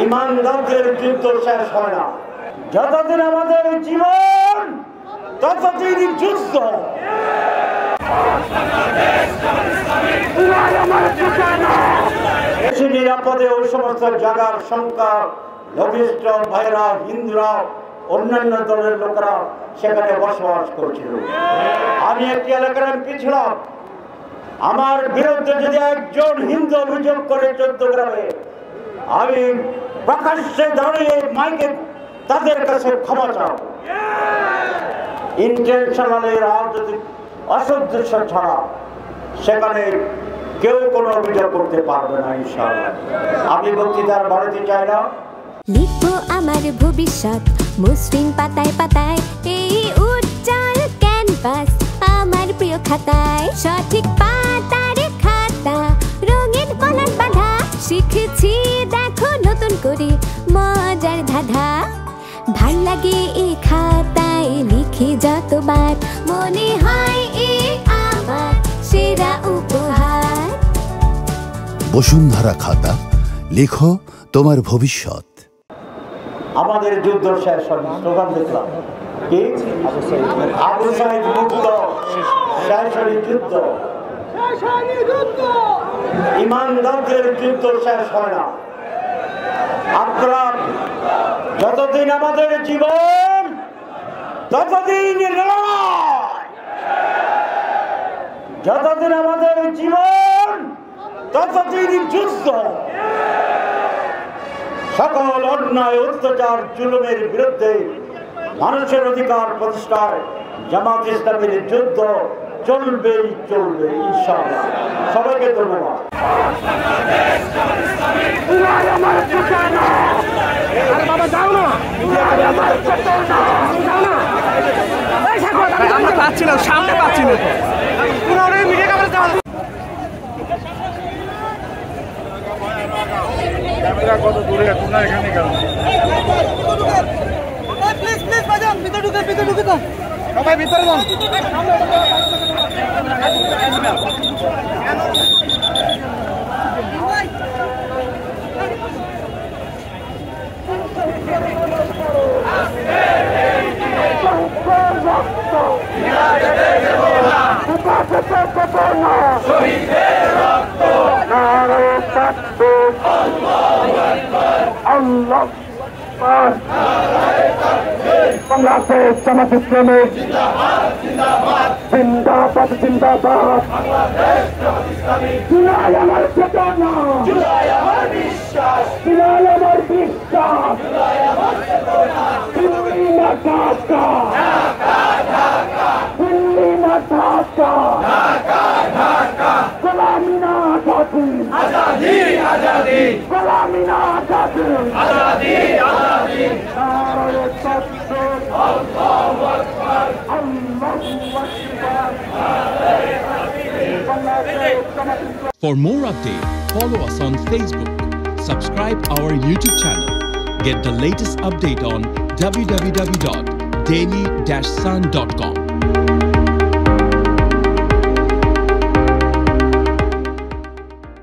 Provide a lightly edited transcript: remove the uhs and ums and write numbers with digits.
ইমানদারদের যুদ্ধ শেষ হয় না। যতদিন আমাদের জীবন ততদিন যুদ্ধ। দেশে নিরাপদে ওই সমস্ত জায়গার সংখ্যা লঘিষ্ঠ ভাইরা, হিন্দুরা, অন্যান্য দলের লোকেরা সেখানে বসবাস করছিল। আমি একটি এলাকার এমপি ছিলাম। আমার বিরুদ্ধে যদি একজন হিন্দু অভিযোগ করে চৌদ্দগ্রামে, আমি প্রকাশ্যে দাঁড়িয়ে মাইকে তাদের কাছে ক্ষমা চাও। ইন্টেনশনালি রাজনৈতিক অসুদ্দেশ্য ছাড়া সেখানে কেউ কোনো অভিযোগ করতে পারবে না ইনশাআল্লাহ। আমি বক্তৃতার বাড়িতে চাই না। লিখবো আমার ভবিষ্যৎ মসৃণ পাতায় পাতায়, এই উজ্জ্বল ক্যানভাস আমার প্রিয় খাতায়। সঠিক পাতার খাতা, রঙিন কলম বাঁধা, শিখেছি দেখো নতুন করে মজার ধাঁধা। ভাল লাগে এই খাতায় লিখে যতবার, মনে হয় এ আমার সেরা উপহার। বসুন্ধরা খাতা, লেখো তোমার ভবিষ্যৎ। আমাদের যুদ্ধ শেষ হয়, স্লোগান দেখলাম কি আবু সাইদ মুক্ত, শেষ হয় যুদ্ধ। ইমানদারদের যুদ্ধ শেষ হয় না। আপনারা যতদিন আমাদের জীবন ততদিন লড়াই, যতদিন আমাদের জীবন ততদিন যুদ্ধ। সকল অন্যায়, অত্যাচার, জুলুমের বিরুদ্ধে মানুষের অধিকার প্রতিষ্ঠায় জামাত ইসলামের যুদ্ধ চলবেই চলবে ইনশাআল্লাহ। সবাইকে ধন্যবাদ। আমরা পাচ্ছি না, সামনে পাচ্ছি না। কত দূরে এখন না, এখানে কেন সবাই ভিতরে যান। বাংলাদেশ জামাত ইসলামী জিন্দাবাদ, জিন্দাবাদ। জুলাই আমার চেতনা, জুলাই আমার বিশ্বাস, জুলাই আমার বিশ্বাস, দিল্লি না ঢাকা, দিল্লি না ঢাকা, গোলামি না আজাদি, আজাদি আজাদি, গোলামি না Azadi, Azadi Azadi. For more updates, follow us on Facebook, subscribe our YouTube channel, get the latest update on www.daily-sun.com.